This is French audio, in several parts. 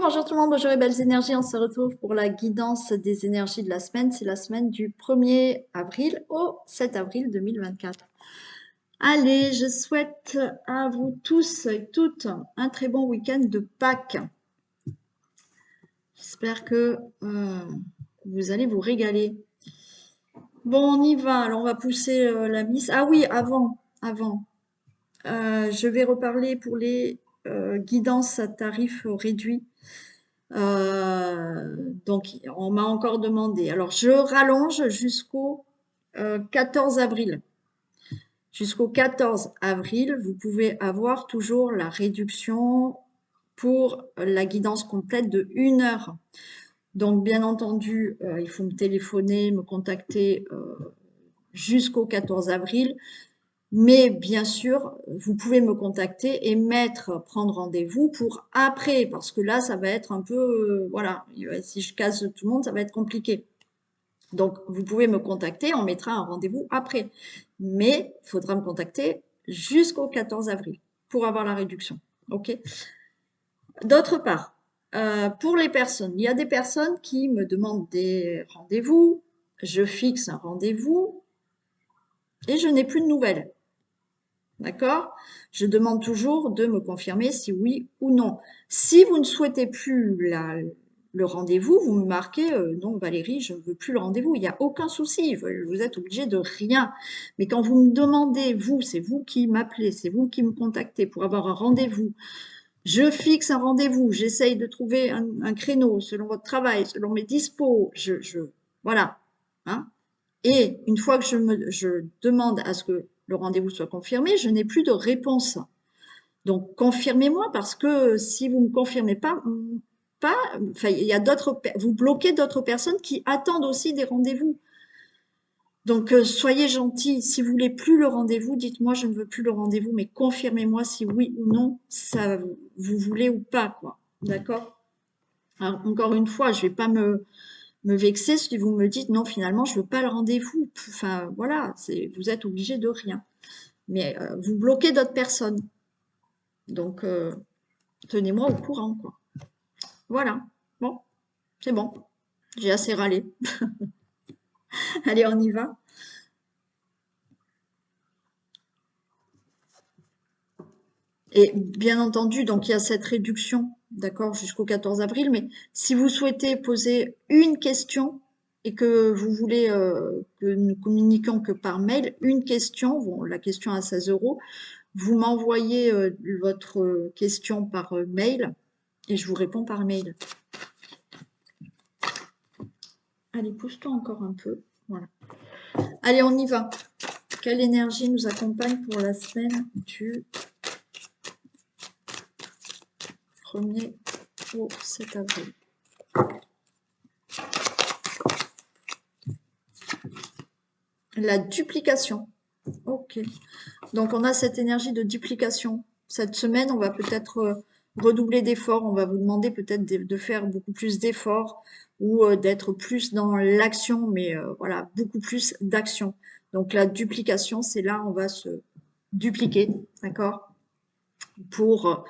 Bonjour tout le monde, bonjour les belles énergies, on se retrouve pour la guidance des énergies de la semaine. C'est la semaine du 1er avril au 7 avril 2024. Allez, je souhaite à vous tous et toutes un très bon week-end de Pâques. J'espère que vous allez vous régaler. Bon, on y va, alors on va pousser la mise. Ah oui, avant, je vais reparler pour les guidances à tarif réduit. Donc, on m'a encore demandé. Alors, je rallonge jusqu'au 14 avril. Jusqu'au 14 avril, vous pouvez avoir toujours la réduction pour la guidance complète de 1 heure. Donc, bien entendu, il faut me téléphoner, me contacter jusqu'au 14 avril. Mais bien sûr, vous pouvez me contacter et prendre rendez-vous pour après, parce que là, ça va être un peu, voilà, si je case tout le monde, ça va être compliqué. Donc, vous pouvez me contacter, on mettra un rendez-vous après. Mais il faudra me contacter jusqu'au 14 avril pour avoir la réduction. OK? D'autre part, pour les personnes, il y a des personnes qui me demandent des rendez-vous, je fixe un rendez-vous et je n'ai plus de nouvelles. D'accord? Je demande toujours de me confirmer si oui ou non. Si vous ne souhaitez plus le rendez-vous, vous me marquez non Valérie, je ne veux plus le rendez-vous. Il n'y a aucun souci, vous êtes obligé de rien. Mais quand vous me demandez, vous, c'est vous qui m'appelez, c'est vous qui me contactez pour avoir un rendez-vous. Je fixe un rendez-vous, j'essaye de trouver un créneau selon votre travail, selon mes dispos. Voilà. Hein? Et une fois que je demande à ce que le rendez-vous soit confirmé, je n'ai plus de réponse. Donc, confirmez-moi parce que si vous ne me confirmez pas, enfin, il y a vous bloquez d'autres personnes qui attendent aussi des rendez-vous. Donc, soyez gentils. Si vous voulez plus le rendez-vous, dites-moi je ne veux plus le rendez-vous, mais confirmez-moi si oui ou non ça vous voulez ou pas, quoi. D'accord? Encore une fois, je vais pas me vexer si vous me dites non, finalement, je veux pas le rendez-vous. Enfin, voilà, vous êtes obligé de rien. Mais vous bloquez d'autres personnes. Donc, tenez-moi au courant, quoi. Voilà. Bon, c'est bon. J'ai assez râlé. Allez, on y va. Et bien entendu, donc il y a cette réduction, d'accord, jusqu'au 14 avril. Mais si vous souhaitez poser une question et que vous voulez que nous communiquions que par mail, une question, bon, la question à 16 €, vous m'envoyez votre question par mail et je vous réponds par mail. Allez, pousse-toi encore un peu. Voilà. Allez, on y va. Quelle énergie nous accompagne pour la semaine du 1er au 7 avril? La duplication. Ok. Donc, on a cette énergie de duplication. Cette semaine, on va peut-être redoubler d'efforts. On va vous demander peut-être de faire beaucoup plus d'efforts ou d'être plus dans l'action, mais voilà, beaucoup plus d'action. Donc, la duplication, c'est là, on va se dupliquer, d'accord? Pour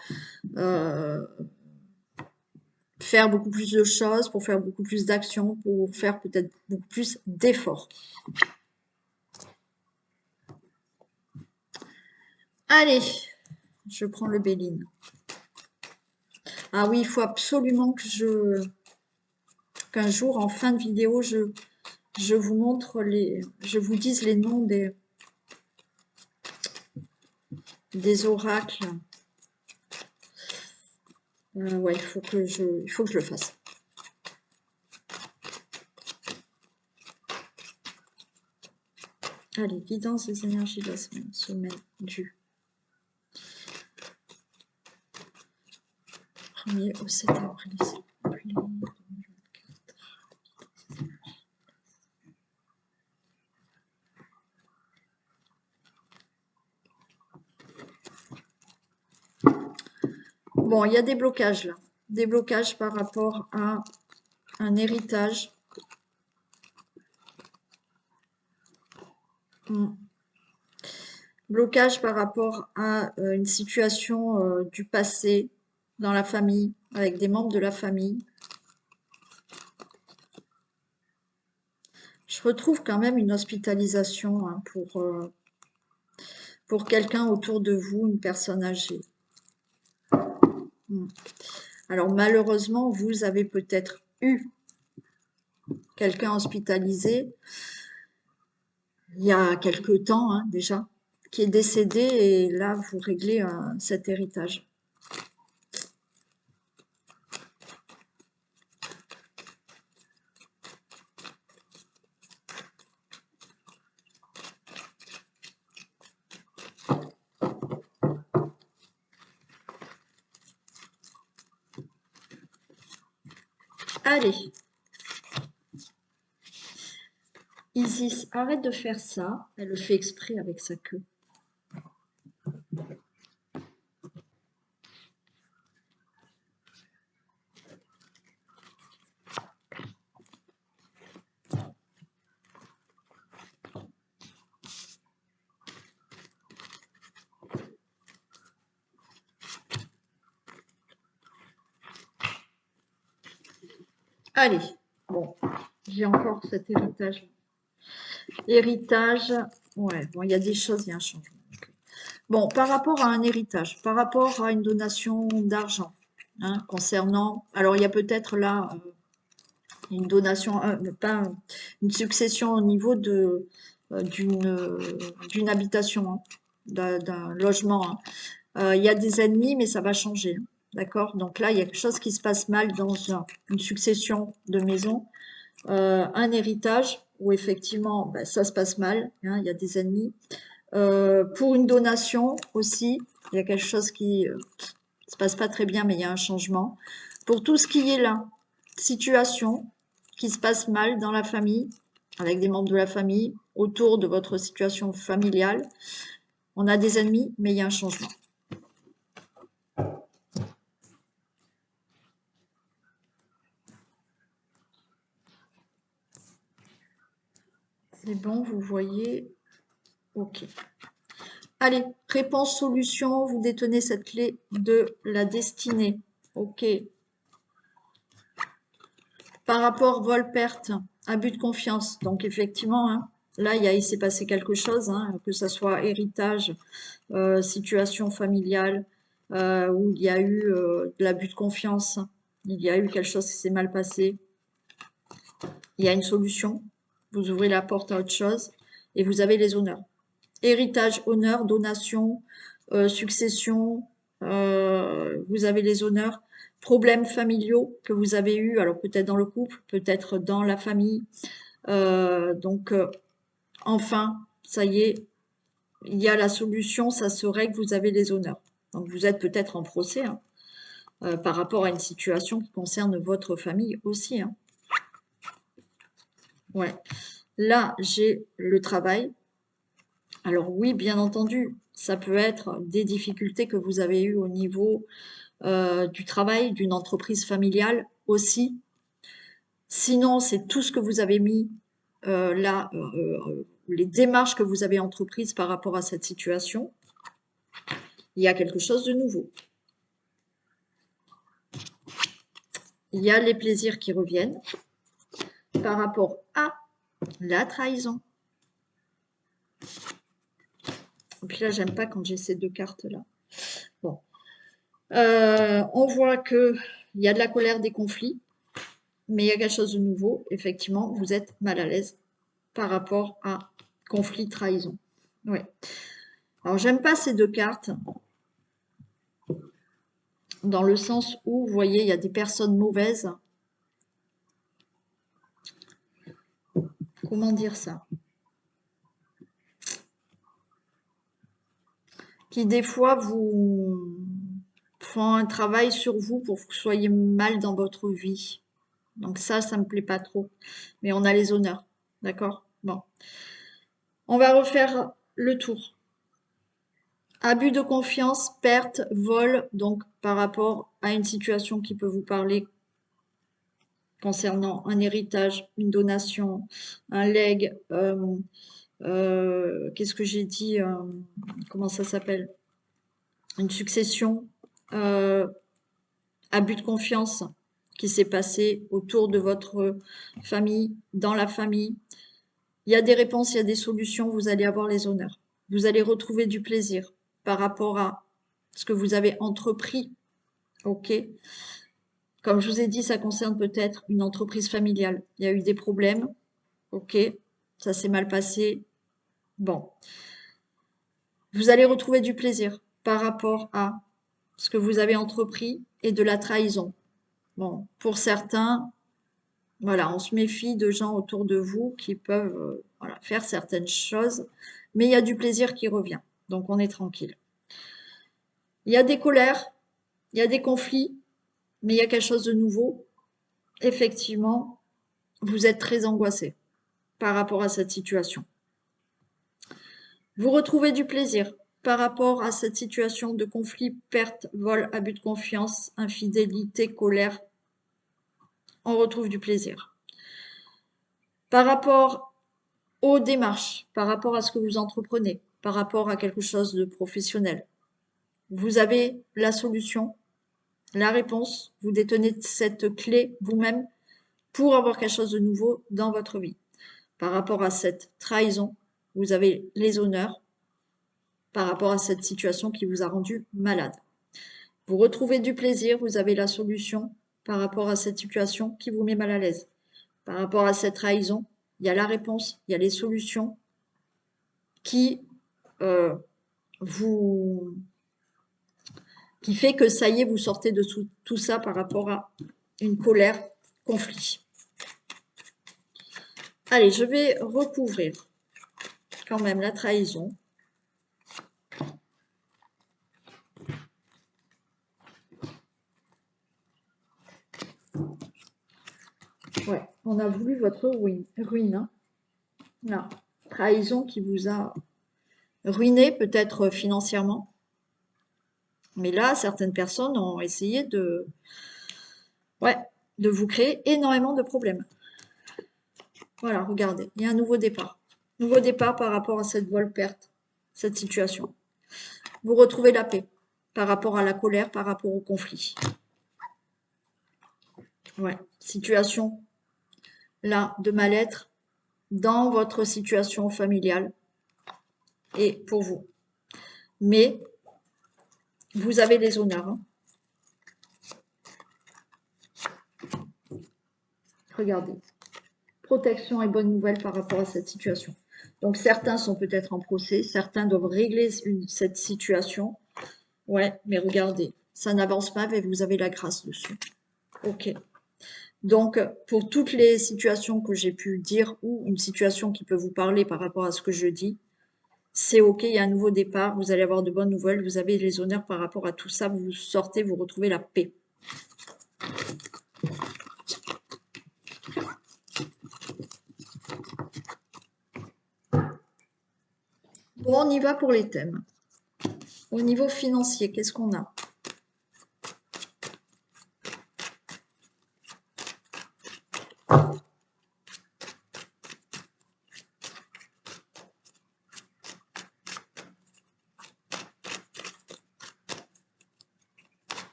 faire beaucoup plus de choses, pour faire beaucoup plus d'actions, pour faire peut-être beaucoup plus d'efforts. Allez, je prends le Béline. Ah oui, il faut absolument que qu'un jour, en fin de vidéo, je vous montre je vous dise les noms des oracles. Ouais, il faut que je le fasse. Allez, guidance des énergies de la semaine du 1er au 7 avril. Bon, il y a des blocages là. Des blocages par rapport à un héritage. Blocage par rapport à une situation du passé. dans la famille, avec des membres de la famille. Je retrouve quand même une hospitalisation hein, pour quelqu'un autour de vous, une personne âgée. Hmm. Alors malheureusement, vous avez peut-être eu quelqu'un hospitalisé il y a quelque temps hein, déjà, qui est décédé et là, vous réglez cet héritage. Allez, Isis, arrête de faire ça. Elle le fait exprès avec sa queue. Allez, bon, j'ai encore cet héritage. Héritage, ouais, bon, il y a des choses, il y a un changement. Bon, par rapport à un héritage, par rapport à une donation d'argent, hein, concernant, alors il y a peut-être là une donation, pas une succession au niveau de d'une habitation, hein, d'un logement. Hein. Il y a des ennemis, mais ça va changer. Hein, d'accord? Donc là, il y a quelque chose qui se passe mal dans une succession de maisons. Un héritage où effectivement, ben, ça se passe mal. Hein, il y a des ennemis. Pour une donation aussi, il y a quelque chose qui se passe pas très bien, mais il y a un changement. Pour tout ce qui est là, situation qui se passe mal dans la famille, avec des membres de la famille, autour de votre situation familiale, on a des ennemis, mais il y a un changement. C'est bon, vous voyez. Ok. Allez, réponse solution, vous détenez cette clé de la destinée. Ok. Par rapport vol-perte, abus de confiance. Donc effectivement, hein, là, il s'est passé quelque chose, hein, que ce soit héritage, situation familiale, où il y a eu de l'abus de confiance, il y a eu quelque chose qui s'est mal passé. Il y a une solution. Vous ouvrez la porte à autre chose et vous avez les honneurs. Héritage, honneur, donation, succession, vous avez les honneurs. Problèmes familiaux que vous avez eus, alors peut-être dans le couple, peut-être dans la famille. Donc, enfin, ça y est, il y a la solution, ça serait que vous avez les honneurs. Donc, vous êtes peut-être en procès hein, par rapport à une situation qui concerne votre famille aussi. Hein. Ouais. Là, j'ai le travail. Alors oui, bien entendu, ça peut être des difficultés que vous avez eues au niveau du travail, d'une entreprise familiale aussi. Sinon, c'est tout ce que vous avez mis là, les démarches que vous avez entreprises par rapport à cette situation. Il y a quelque chose de nouveau. Il y a les plaisirs qui reviennent par rapport à la trahison. Et puis là, j'aime pas quand j'ai ces deux cartes-là. Bon. On voit qu'il y a de la colère, des conflits, mais il y a quelque chose de nouveau. Effectivement, vous êtes mal à l'aise par rapport à conflit, trahison. Ouais. Alors, j'aime pas ces deux cartes dans le sens où, vous voyez, il y a des personnes mauvaises. Comment dire ça? Qui des fois vous font un travail sur vous pour que vous soyez mal dans votre vie. Donc ça me plaît pas trop. Mais on a les honneurs, d'accord? Bon. On va refaire le tour. Abus de confiance, perte, vol, donc par rapport à une situation qui peut vous parler concernant un héritage, une donation, un legs, qu'est-ce que j'ai dit, comment ça s'appelle? Une succession, abus de confiance qui s'est passé autour de votre famille, dans la famille. Il y a des réponses, il y a des solutions, vous allez avoir les honneurs. Vous allez retrouver du plaisir par rapport à ce que vous avez entrepris. OK? Comme je vous ai dit, ça concerne peut-être une entreprise familiale. Il y a eu des problèmes. OK? Ça s'est mal passé. Bon. Vous allez retrouver du plaisir par rapport à ce que vous avez entrepris et de la trahison. Bon, pour certains, voilà, on se méfie de gens autour de vous qui peuvent voilà, faire certaines choses, mais il y a du plaisir qui revient, donc on est tranquille. Il y a des colères, il y a des conflits, mais il y a quelque chose de nouveau. Effectivement, vous êtes très angoissé par rapport à cette situation. Vous retrouvez du plaisir par rapport à cette situation de conflit, perte, vol, abus de confiance, infidélité, colère. On retrouve du plaisir. Par rapport aux démarches, par rapport à ce que vous entreprenez, par rapport à quelque chose de professionnel, vous avez la solution, la réponse, vous détenez cette clé vous-même pour avoir quelque chose de nouveau dans votre vie. Par rapport à cette trahison, vous avez les honneurs par rapport à cette situation qui vous a rendu malade. Vous retrouvez du plaisir, vous avez la solution par rapport à cette situation qui vous met mal à l'aise. Par rapport à cette trahison, il y a la réponse, il y a les solutions qui vous qui fait que ça y est, vous sortez de tout ça par rapport à une colère, conflit. Allez, je vais recouvrir quand même la trahison. Ouais, on a voulu votre ruine. Hein. Là, trahison qui vous a ruiné peut-être financièrement. Mais là, certaines personnes ont essayé de vous créer énormément de problèmes. Voilà, regardez, il y a un nouveau départ. Nouveau départ par rapport à cette vol-perte, cette situation. Vous retrouvez la paix par rapport à la colère, par rapport au conflit. Ouais, situation là de mal-être dans votre situation familiale et pour vous. Mais vous avez les honneurs. Hein. Regardez. Protection et bonne nouvelle par rapport à cette situation. Donc certains sont peut-être en procès, certains doivent régler cette situation. Ouais, mais regardez, ça n'avance pas, mais vous avez la grâce dessus. Ok. Donc, pour toutes les situations que j'ai pu dire ou une situation qui peut vous parler par rapport à ce que je dis, c'est ok, il y a un nouveau départ, vous allez avoir de bonnes nouvelles, vous avez les honneurs par rapport à tout ça, vous sortez, vous retrouvez la paix. Bon, on y va pour les thèmes. Au niveau financier, qu'est-ce qu'on a?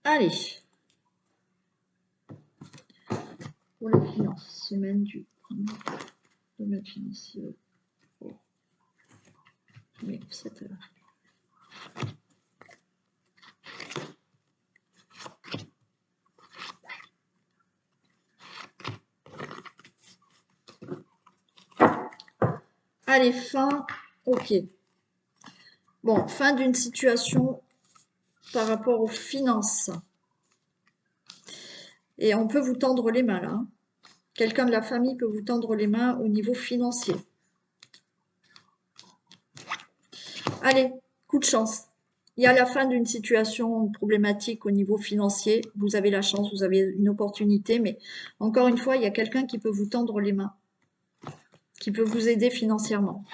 Allez. Pour les finances, semaine du domaine financier. Mais 7 heures. Allez, fin, ok. Bon, fin d'une situation par rapport aux finances. Et on peut vous tendre les mains là. Hein. Quelqu'un de la famille peut vous tendre les mains au niveau financier. Allez, coup de chance. Il y a la fin d'une situation problématique au niveau financier. Vous avez la chance, vous avez une opportunité, mais encore une fois, il y a quelqu'un qui peut vous tendre les mains, qui peut vous aider financièrement.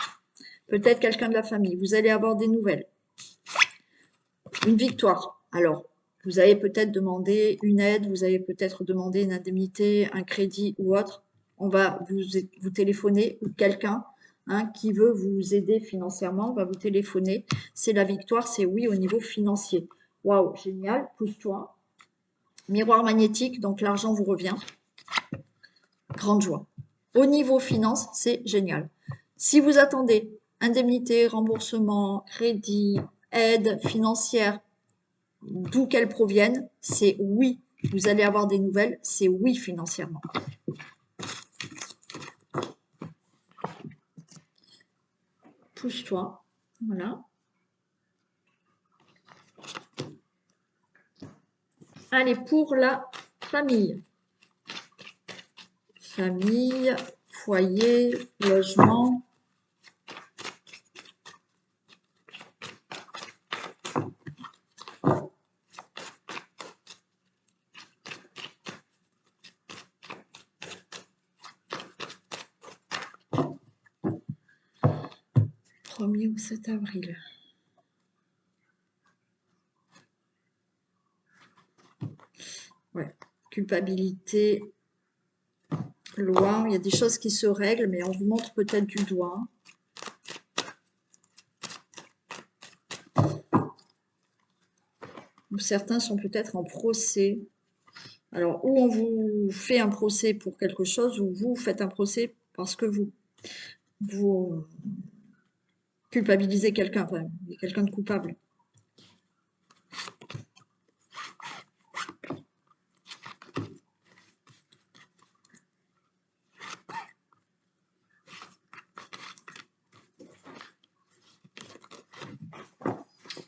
Peut-être quelqu'un de la famille. Vous allez avoir des nouvelles. Une victoire. Alors, vous avez peut-être demandé une aide, vous avez peut-être demandé une indemnité, un crédit ou autre. On va vous téléphoner ou quelqu'un hein, qui veut vous aider financièrement, va vous téléphoner. C'est la victoire, c'est oui au niveau financier. Waouh, génial, pousse-toi. Miroir magnétique, donc l'argent vous revient. Grande joie. Au niveau finance, c'est génial. Si vous attendez indemnité, remboursement, crédit, aide financière, d'où qu'elle provienne, c'est oui. Vous allez avoir des nouvelles, c'est oui financièrement. Pousse-toi. Voilà. Allez, pour la famille. Famille, foyer, logement. Premier ou 7 avril. Ouais. Culpabilité, loi. Il y a des choses qui se règlent, mais on vous montre peut-être du doigt. Certains sont peut-être en procès. Alors, ou on vous fait un procès pour quelque chose, ou vous faites un procès parce que vous culpabilisez quelqu'un, enfin, quelqu'un de coupable.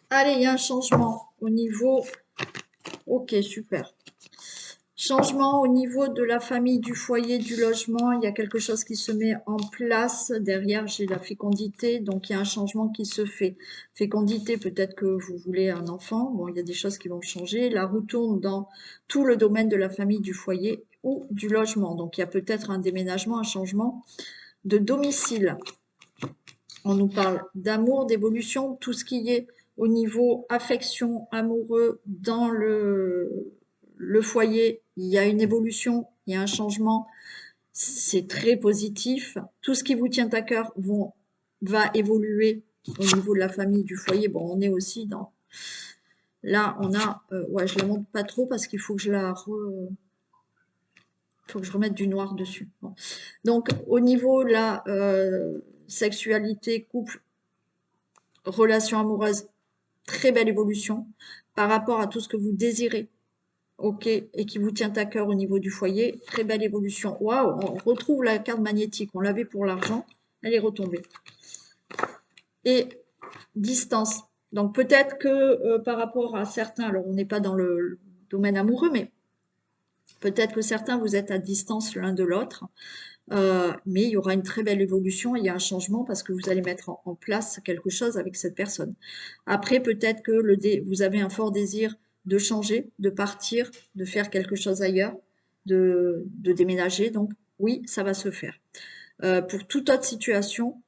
Allez, il y a un changement au niveau... Ok, super. Changement au niveau de la famille, du foyer, du logement. Il y a quelque chose qui se met en place. Derrière, j'ai la fécondité. Donc, il y a un changement qui se fait. Fécondité, peut-être que vous voulez un enfant. Bon, il y a des choses qui vont changer. La roue tourne dans tout le domaine de la famille, du foyer ou du logement. Donc, il y a peut-être un déménagement, un changement de domicile. On nous parle d'amour, d'évolution, tout ce qui est au niveau affection, amoureux, dans le foyer, il y a une évolution, il y a un changement, c'est très positif. Tout ce qui vous tient à cœur va évoluer au niveau de la famille, du foyer. Bon, on est aussi dans... Là, on a... ouais, je la montre pas trop parce qu'il faut que je faut que je remette du noir dessus. Bon. Donc, au niveau de la sexualité, couple, relation amoureuse, très belle évolution par rapport à tout ce que vous désirez, ok, et qui vous tient à cœur au niveau du foyer, très belle évolution. Waouh, on retrouve la carte magnétique, on l'avait pour l'argent, elle est retombée. Et distance. Donc peut-être que par rapport à certains, alors on n'est pas dans le domaine amoureux, mais peut-être que certains vous êtes à distance l'un de l'autre. Mais il y aura une très belle évolution, il y a un changement parce que vous allez mettre en place quelque chose avec cette personne. Après, peut-être que vous avez un fort désir de changer, de partir, de faire quelque chose ailleurs, de déménager. Donc, oui, ça va se faire. Pour toute autre situation,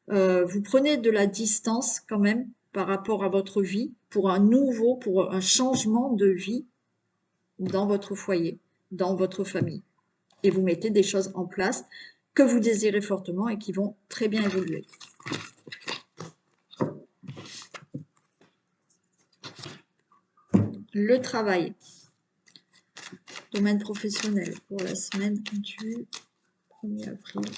vous prenez de la distance quand même par rapport à votre vie pour un changement de vie dans votre foyer, dans votre famille et vous mettez des choses en place que vous désirez fortement et qui vont très bien évoluer. Le travail, domaine professionnel pour la semaine du 1er avril.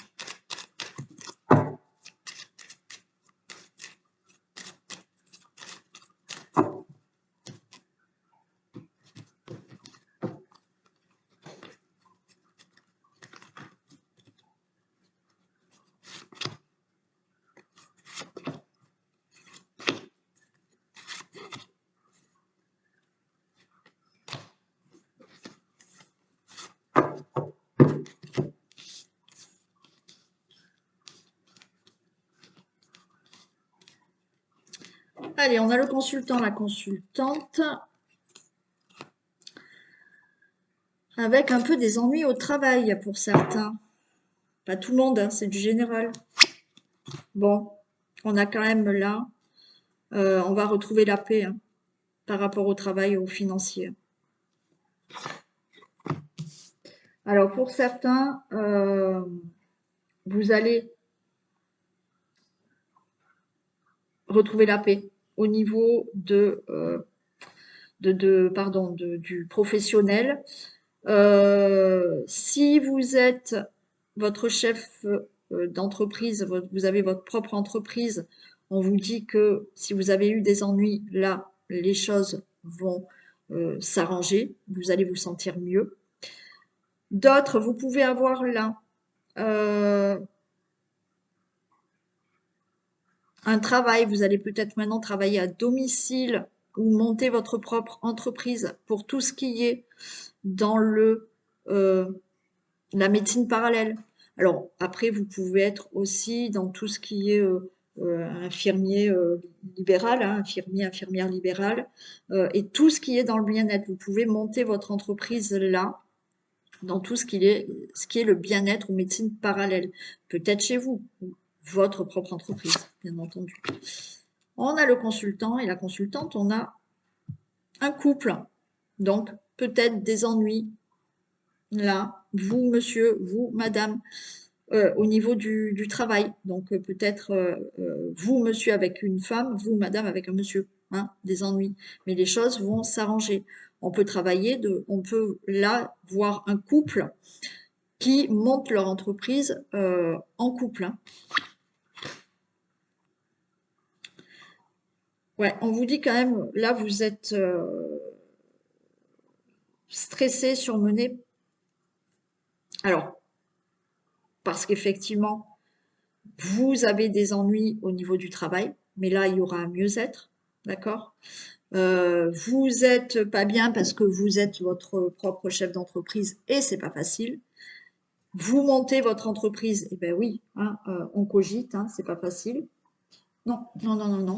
Allez, on a le consultant, la consultante, avec un peu des ennuis au travail pour certains. Pas tout le monde, hein, c'est du général. Bon, on a quand même là, on va retrouver la paix hein, par rapport au travail et au financier. Alors pour certains, vous allez retrouver la paix au niveau du professionnel. Si vous êtes votre chef d'entreprise, vous avez votre propre entreprise, on vous dit que si vous avez eu des ennuis, là, les choses vont s'arranger, vous allez vous sentir mieux. D'autres, vous pouvez avoir là un travail, vous allez peut-être maintenant travailler à domicile ou monter votre propre entreprise pour tout ce qui est dans la médecine parallèle. Alors après, vous pouvez être aussi dans tout ce qui est infirmier libéral, hein, infirmière libérale, et tout ce qui est dans le bien-être. Vous pouvez monter votre entreprise là, dans tout ce qui est le bien-être ou médecine parallèle. Peut-être chez vous, votre propre entreprise, bien entendu. On a le consultant et la consultante, on a un couple. Donc, peut-être des ennuis. Là, vous, monsieur, vous, madame, au niveau du travail. Donc, peut-être vous, monsieur, avec une femme, vous, madame, avec un monsieur. Hein, des ennuis. Mais les choses vont s'arranger. On peut on peut là voir un couple qui montent leur entreprise en couple. Hein. Ouais, on vous dit quand même, là, vous êtes stressé, surmené. Alors, parce qu'effectivement, vous avez des ennuis au niveau du travail, mais là, il y aura un mieux-être, d'accord? Vous êtes pas bien parce que vous êtes votre propre chef d'entreprise et c'est pas facile. Vous montez votre entreprise, eh ben oui, hein, on cogite, hein, c'est pas facile. Non, non, non, non, non.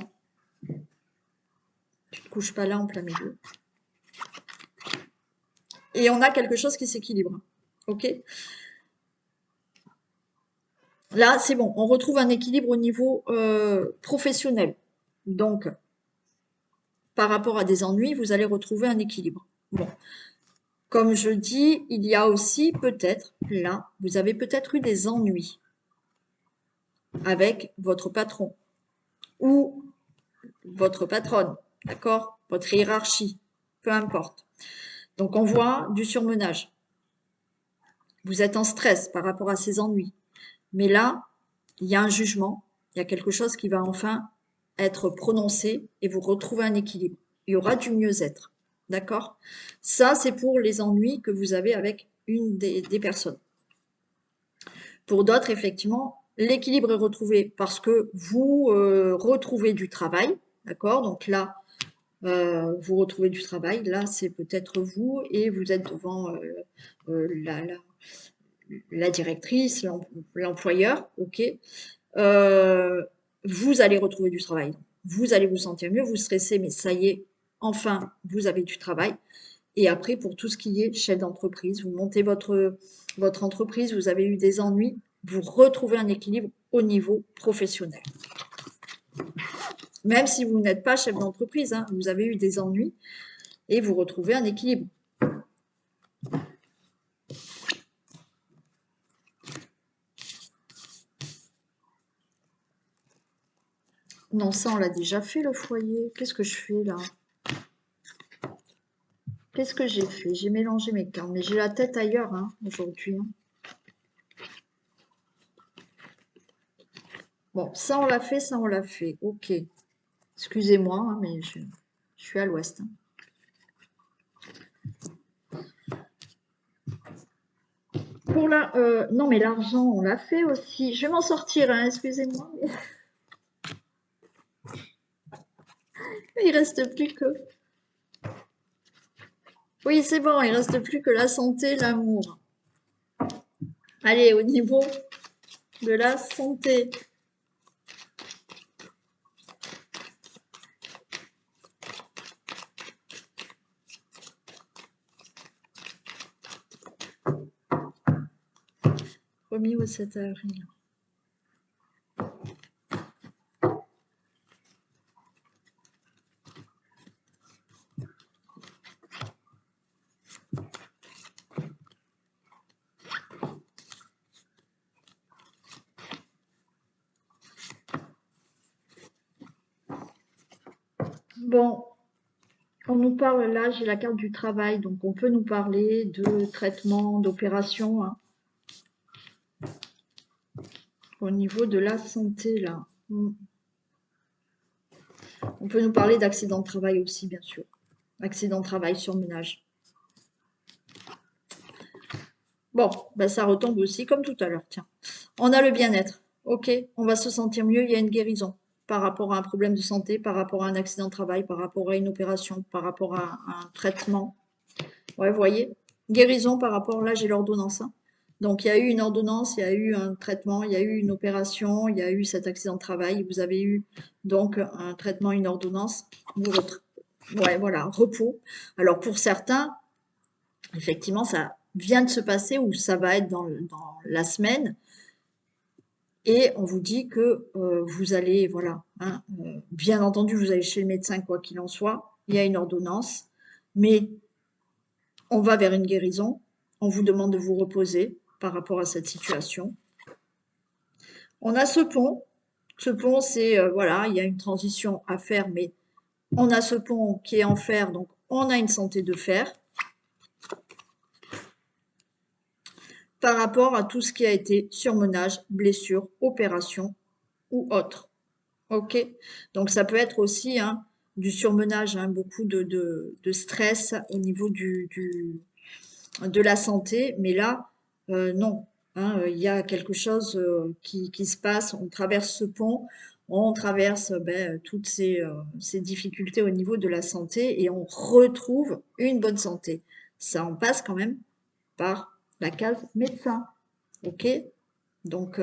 Tu te couches pas là en plein milieu. Et on a quelque chose qui s'équilibre. Ok? Là, c'est bon, on retrouve un équilibre au niveau professionnel. Donc, par rapport à des ennuis, vous allez retrouver un équilibre. Bon, comme je dis, il y a aussi peut-être, là, vous avez peut-être eu des ennuis avec votre patron ou votre patronne, d'accord? Votre hiérarchie, peu importe. Donc, on voit du surmenage. Vous êtes en stress par rapport à ces ennuis. Mais là, il y a un jugement, il y a quelque chose qui va enfin être prononcé et vous retrouvez un équilibre. Il y aura du mieux-être. D'accord? Ça, c'est pour les ennuis que vous avez avec une des personnes. Pour d'autres, effectivement, l'équilibre est retrouvé parce que vous retrouvez du travail. D'accord? Donc là, vous retrouvez du travail. Là, c'est peut-être vous et vous êtes devant la directrice, l'employeur. OK? Vous allez retrouver du travail. Vous allez vous sentir mieux, vous stressez, mais ça y est, enfin, vous avez du travail. Et après, pour tout ce qui est chef d'entreprise, vous montez votre entreprise, vous avez eu des ennuis, vous retrouvez un équilibre au niveau professionnel. Même si vous n'êtes pas chef d'entreprise, hein, vous avez eu des ennuis et vous retrouvez un équilibre. Non, ça, on l'a déjà fait, le foyer. Qu'est-ce que je fais, là? Qu'est-ce que j'ai fait? J'ai mélangé mes cartes, mais j'ai la tête ailleurs hein, aujourd'hui. Hein. Bon, ça, on l'a fait, ça, on l'a fait. Ok. Excusez-moi, hein, mais je suis à l'ouest. Hein. Pour la... non, mais l'argent, on l'a fait aussi. Je vais m'en sortir, hein, excusez-moi. Il reste plus que... Oui, c'est bon, il reste plus que la santé, l'amour. Allez, au niveau de la santé. Remis au 7 avril. Bon, on nous parle là, j'ai la carte du travail, donc on peut nous parler de traitement, d'opération, hein, au niveau de la santé là. On peut nous parler d'accident de travail aussi, bien sûr. Accident de travail, surmenage. Bon, ben ça retombe aussi comme tout à l'heure, tiens. On a le bien-être. Ok, on va se sentir mieux, il y a une guérison par rapport à un problème de santé, par rapport à un accident de travail, par rapport à une opération, par rapport à un traitement. Ouais, vous voyez, guérison par rapport, là j'ai l'ordonnance, hein. Donc il y a eu une ordonnance, il y a eu un traitement, il y a eu une opération, il y a eu cet accident de travail, vous avez eu donc un traitement, une ordonnance, ouais, voilà, repos. Alors pour certains, effectivement, ça vient de se passer ou ça va être dans la semaine et on vous dit que vous allez, voilà, hein, bien entendu, vous allez chez le médecin quoi qu'il en soit, il y a une ordonnance, mais on va vers une guérison, on vous demande de vous reposer par rapport à cette situation. On a ce pont c'est, voilà, il y a une transition à faire, mais on a ce pont qui est en fer, donc on a une santé de fer par rapport à tout ce qui a été surmenage, blessure, opération ou autre. Ok, donc ça peut être aussi hein, du surmenage, hein, beaucoup de stress au niveau de la santé, mais là, non. Hein, il y a quelque chose qui se passe, on traverse ce pont, on traverse ben, toutes ces difficultés au niveau de la santé et on retrouve une bonne santé. Ça en passe quand même par la case médecin. Ok, donc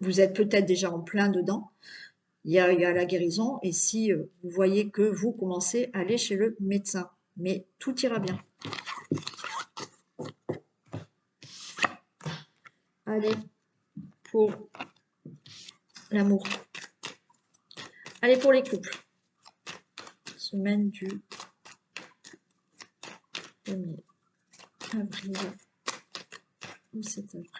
vous êtes peut-être déjà en plein dedans. Il y a la guérison et si vous voyez que vous commencez à aller chez le médecin, mais tout ira bien. Allez, pour l'amour. Allez, pour les couples. Semaine du 1er avril ou 7 avril.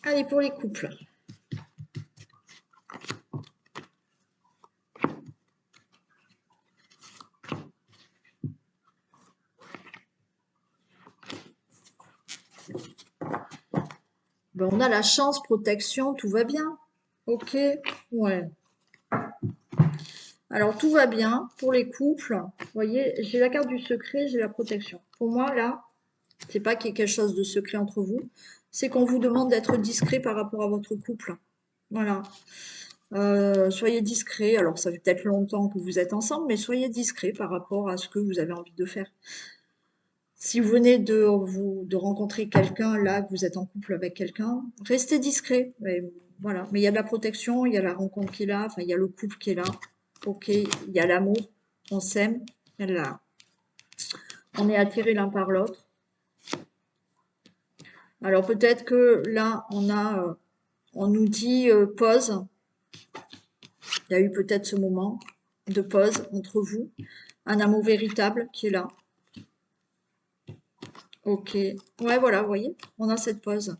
Allez, pour les couples. Ben, on a la chance, protection, tout va bien. Ok, ouais. Alors, tout va bien pour les couples. Vous voyez, j'ai la carte du secret, j'ai la protection. Pour moi, là, c'est pas qu'il y ait quelque chose de secret entre vous, c'est qu'on vous demande d'être discret par rapport à votre couple. Voilà. Soyez discret. Alors, ça fait peut-être longtemps que vous êtes ensemble, mais soyez discret par rapport à ce que vous avez envie de faire. Si vous venez de rencontrer quelqu'un, là, que vous êtes en couple avec quelqu'un, restez discret. Mais, voilà. Mais il y a de la protection, il y a la rencontre qui est là, enfin, il y a le couple qui est là. Ok, il y a l'amour, on s'aime, on est attirés l'un par l'autre. Alors peut-être que là, on nous dit pause. Il y a eu peut-être ce moment de pause entre vous, un amour véritable qui est là. Ok, ouais, voilà, vous voyez, on a cette pause.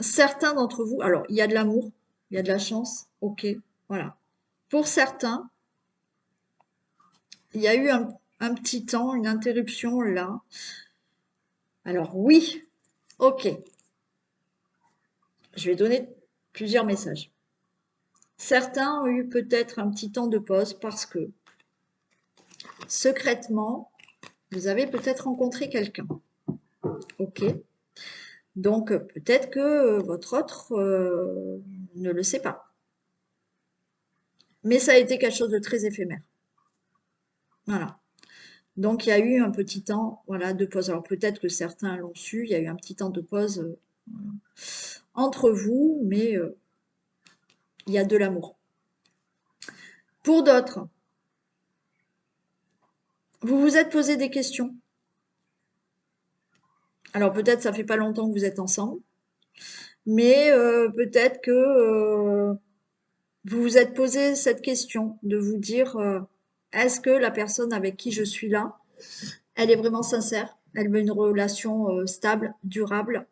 Certains d'entre vous, alors il y a de l'amour, il y a de la chance, ok, voilà. Pour certains, il y a eu un petit temps, une interruption là. Alors oui, ok, je vais donner plusieurs messages. Certains ont eu peut-être un petit temps de pause parce que secrètement, vous avez peut-être rencontré quelqu'un. Ok. Donc peut-être que votre autre ne le sait pas. Mais ça a été quelque chose de très éphémère. Voilà. Donc il y a eu un petit temps voilà, de pause. Alors peut-être que certains l'ont su, il y a eu un petit temps de pause entre vous, mais il y a de l'amour. Pour d'autres, vous vous êtes posé des questions. Alors peut-être ça fait pas longtemps que vous êtes ensemble, mais peut-être que vous vous êtes posé cette question de vous dire est-ce que la personne avec qui je suis là, elle est vraiment sincère? Elle veut une relation stable, durable?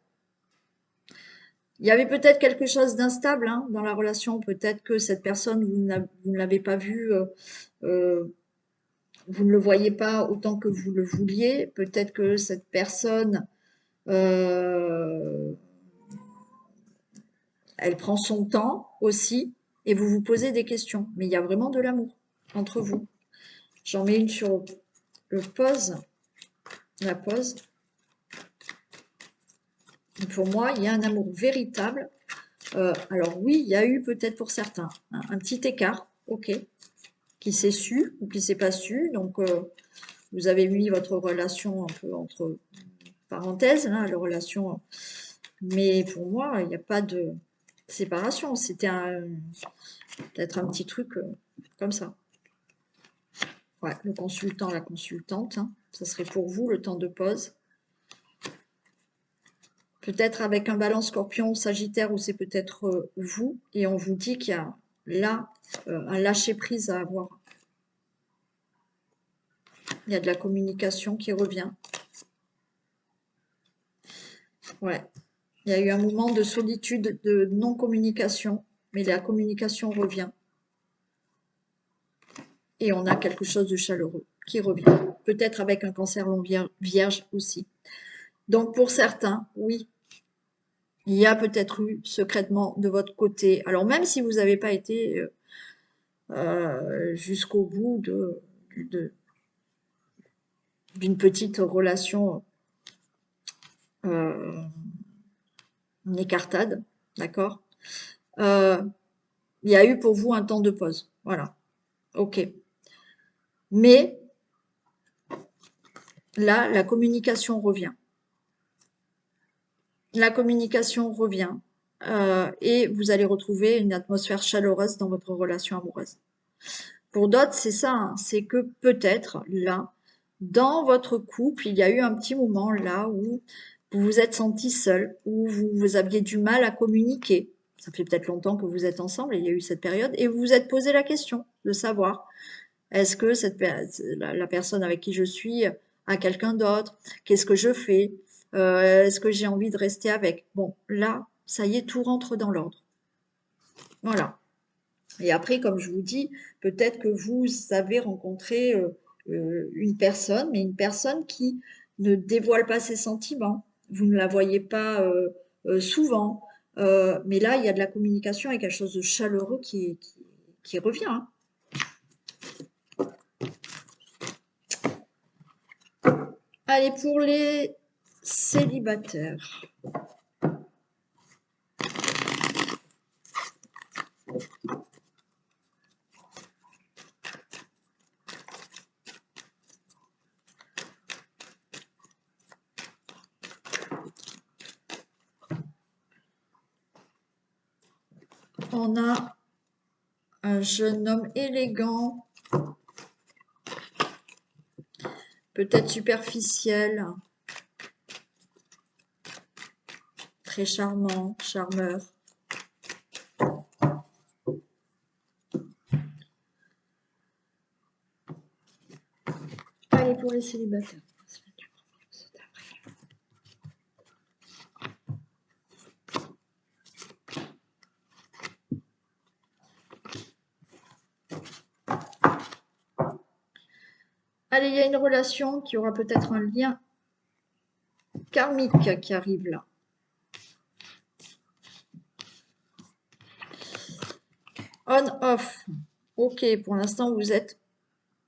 Il y avait peut-être quelque chose d'instable hein, dans la relation. Peut-être que cette personne, vous ne l'avez pas vue, euh, vous ne le voyez pas autant que vous le vouliez. Peut-être que cette personne, euh, elle prend son temps aussi et vous vous posez des questions. Mais il y a vraiment de l'amour entre vous. J'en mets une sur le pause, la pause. Et pour moi, il y a un amour véritable. Alors oui, il y a eu peut-être pour certains un petit écart, ok, qui s'est su ou qui s'est pas su. Donc vous avez mis votre relation un peu entre parenthèses, hein, la relation. Mais pour moi, il n'y a pas de séparation. C'était peut-être un petit truc comme ça. Ouais, le consultant, la consultante, hein, ça serait pour vous le temps de pause. Peut-être avec un Balance Scorpion Sagittaire où c'est peut-être vous et on vous dit qu'il y a là un lâcher-prise à avoir. Il y a de la communication qui revient. Ouais. Il y a eu un moment de solitude, de non-communication, mais la communication revient. Et on a quelque chose de chaleureux qui revient. Peut-être avec un cancer long vierge aussi. Donc pour certains, oui, il y a peut-être eu secrètement de votre côté. Alors même si vous n'avez pas été jusqu'au bout d'une petite relation, une écartade, d'accord. Il y a eu pour vous un temps de pause, voilà, ok. Mais là, la communication revient. La communication revient et vous allez retrouver une atmosphère chaleureuse dans votre relation amoureuse. Pour d'autres, c'est ça, hein, c'est que peut-être là, dans votre couple, il y a eu un petit moment là où vous vous êtes senti seul, où vous aviez du mal à communiquer. Ça fait peut-être longtemps que vous êtes ensemble et il y a eu cette période et vous vous êtes posé la question de savoir est-ce que la personne avec qui je suis a quelqu'un d'autre? Qu'est-ce que je fais? Est-ce que j'ai envie de rester avec? Bon, là, ça y est, tout rentre dans l'ordre. Voilà. Et après, comme je vous dis, peut-être que vous avez rencontré une personne, mais une personne qui ne dévoile pas ses sentiments. Vous ne la voyez pas souvent. Mais là, il y a de la communication et quelque chose de chaleureux qui revient. Hein. Allez, pour les célibataires. On a un jeune homme élégant, peut-être superficiel, très charmant, charmeur. Allez, pour les célibataires. Allez, il y a une relation qui aura peut-être un lien karmique qui arrive là. On-off. Ok, pour l'instant, vous êtes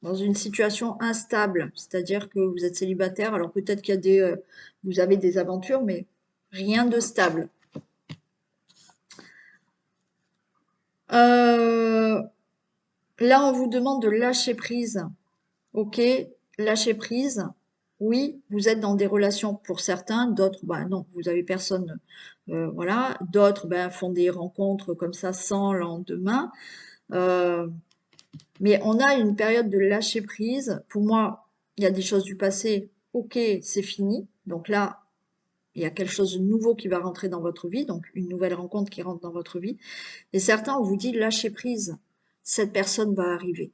dans une situation instable, c'est-à-dire que vous êtes célibataire. Alors peut-être qu'il y a vous avez des aventures, mais rien de stable. Là, on vous demande de lâcher prise. Ok, lâcher prise. Oui, vous êtes dans des relations pour certains, d'autres, bah non, vous avez personne, voilà. D'autres, ben, font des rencontres comme ça sans lendemain. Euh, mais on a une période de lâcher prise. Pour moi, il y a des choses du passé. Ok, c'est fini. Donc là, il y a quelque chose de nouveau qui va rentrer dans votre vie, donc une nouvelle rencontre qui rentre dans votre vie. Et certains, on vous dit lâchez prise, cette personne va arriver.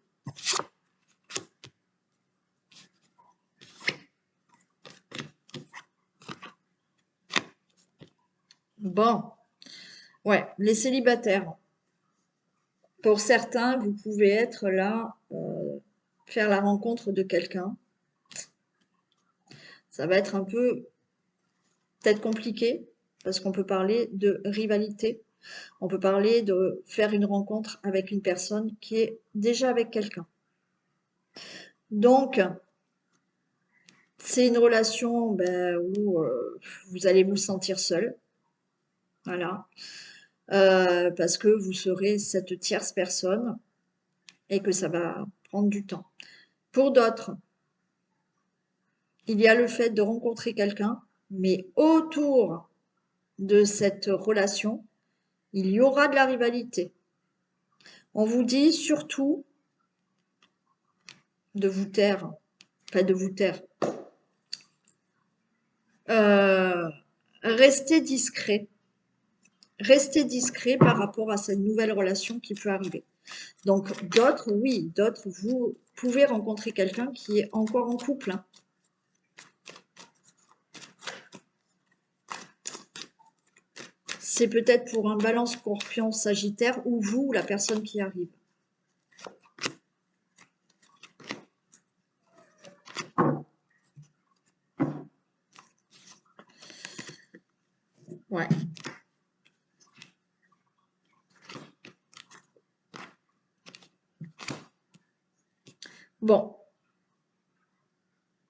Bon, ouais, les célibataires. Pour certains, vous pouvez être là, faire la rencontre de quelqu'un. Ça va être un peu peut-être compliqué parce qu'on peut parler de rivalité. On peut parler de faire une rencontre avec une personne qui est déjà avec quelqu'un. Donc, c'est une relation où vous allez vous sentir seul. Voilà. Parce que vous serez cette tierce personne et que ça va prendre du temps. Pour d'autres, il y a le fait de rencontrer quelqu'un, mais autour de cette relation, il y aura de la rivalité. On vous dit surtout de vous taire, pas de vous taire. Restez discret. Restez discret par rapport à cette nouvelle relation qui peut arriver. Donc d'autres, oui, d'autres, vous pouvez rencontrer quelqu'un qui est encore en couple. Hein. C'est peut-être pour un Balance, Scorpion, Sagittaire ou vous, la personne qui arrive. Ouais. Bon,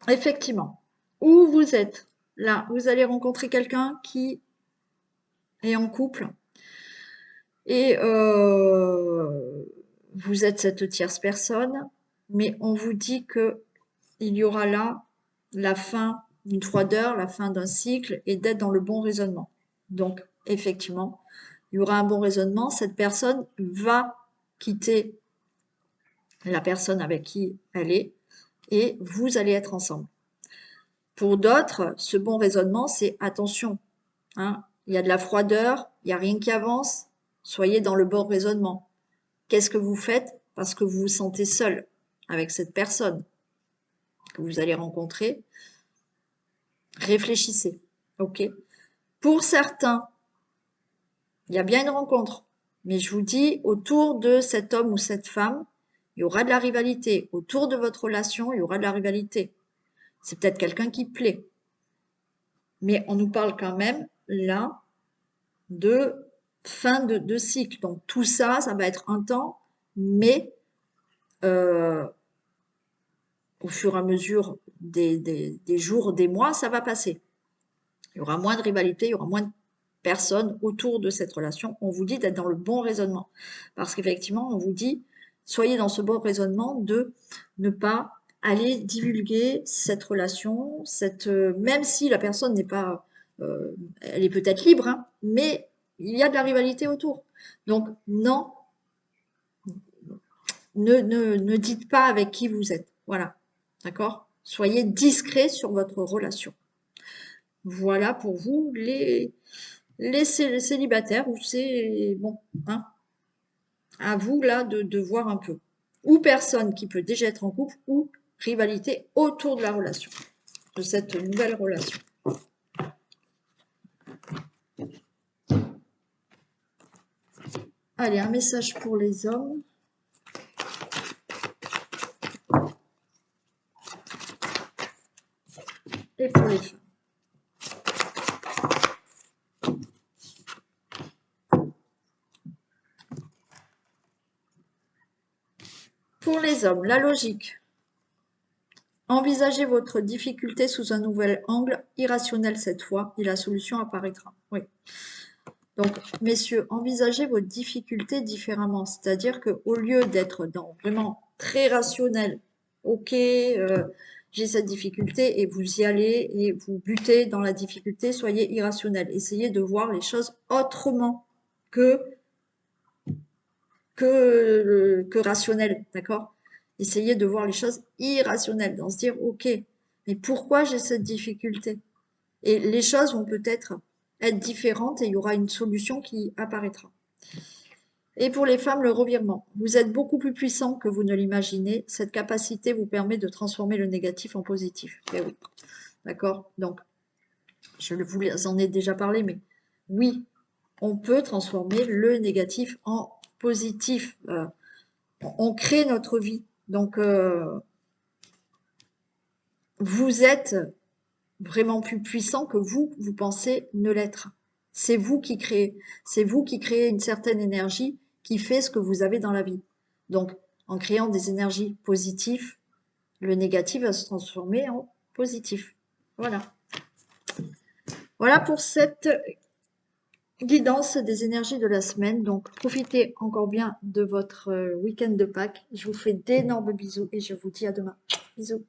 effectivement, où vous êtes, là, vous allez rencontrer quelqu'un qui est en couple et vous êtes cette tierce personne, mais on vous dit que il y aura là la fin d'une froideur, la fin d'un cycle et d'être dans le bon raisonnement. Donc, effectivement, il y aura un bon raisonnement. Cette personne va quitter la personne avec qui elle est et vous allez être ensemble. Pour d'autres, ce bon raisonnement, c'est attention, hein, il y a de la froideur, il n'y a rien qui avance, soyez dans le bon raisonnement. Qu'est-ce que vous faites parce que vous vous sentez seul avec cette personne que vous allez rencontrer? Réfléchissez, ok? Pour certains, il y a bien une rencontre, mais je vous dis, autour de cet homme ou cette femme, il y aura de la rivalité. Autour de votre relation, il y aura de la rivalité. C'est peut-être quelqu'un qui plaît. Mais on nous parle quand même, là, de fin de cycle. Donc tout ça, ça va être un temps, mais euh, au fur et à mesure des jours, des mois, ça va passer. Il y aura moins de rivalité, il y aura moins de personnes autour de cette relation. On vous dit d'être dans le bon raisonnement. Parce qu'effectivement, on vous dit, soyez dans ce bon raisonnement de ne pas aller divulguer cette relation, même si la personne n'est pas, elle est peut-être libre, hein, mais il y a de la rivalité autour. Donc non, ne dites pas avec qui vous êtes. Voilà, d'accord? Soyez discret sur votre relation. Voilà pour vous les célibataires, ou c'est bon, hein, à vous là de voir un peu. Ou personne qui peut déjà être en couple, ou rivalité autour de la relation, de cette nouvelle relation. Allez, un message pour les hommes. Et pour les femmes. Pour les hommes, la logique. Envisagez votre difficulté sous un nouvel angle, irrationnel cette fois, et la solution apparaîtra. Oui. Donc, messieurs, envisagez votre difficulté différemment. C'est-à-dire qu'au lieu d'être dans vraiment très rationnel, ok, j'ai cette difficulté, et vous y allez et vous butez dans la difficulté, soyez irrationnel. Essayez de voir les choses autrement que, que rationnel, d'accord? Essayez de voir les choses irrationnelles, dans se dire, ok, mais pourquoi j'ai cette difficulté? Et les choses vont peut-être être différentes et il y aura une solution qui apparaîtra. Et pour les femmes, le revirement. Vous êtes beaucoup plus puissant que vous ne l'imaginez. Cette capacité vous permet de transformer le négatif en positif. Eh oui, d'accord? Donc, je vous en ai déjà parlé, mais oui, on peut transformer le négatif en positif. On crée notre vie. Donc, vous êtes vraiment plus puissant que vous pensez ne l'être. C'est vous qui créez. C'est vous qui créez une certaine énergie qui fait ce que vous avez dans la vie. Donc, en créant des énergies positives, le négatif va se transformer en positif. Voilà. Voilà pour cette guidance des énergies de la semaine. Donc, profitez encore bien de votre week-end de Pâques. Je vous fais d'énormes bisous et je vous dis à demain. Bisous.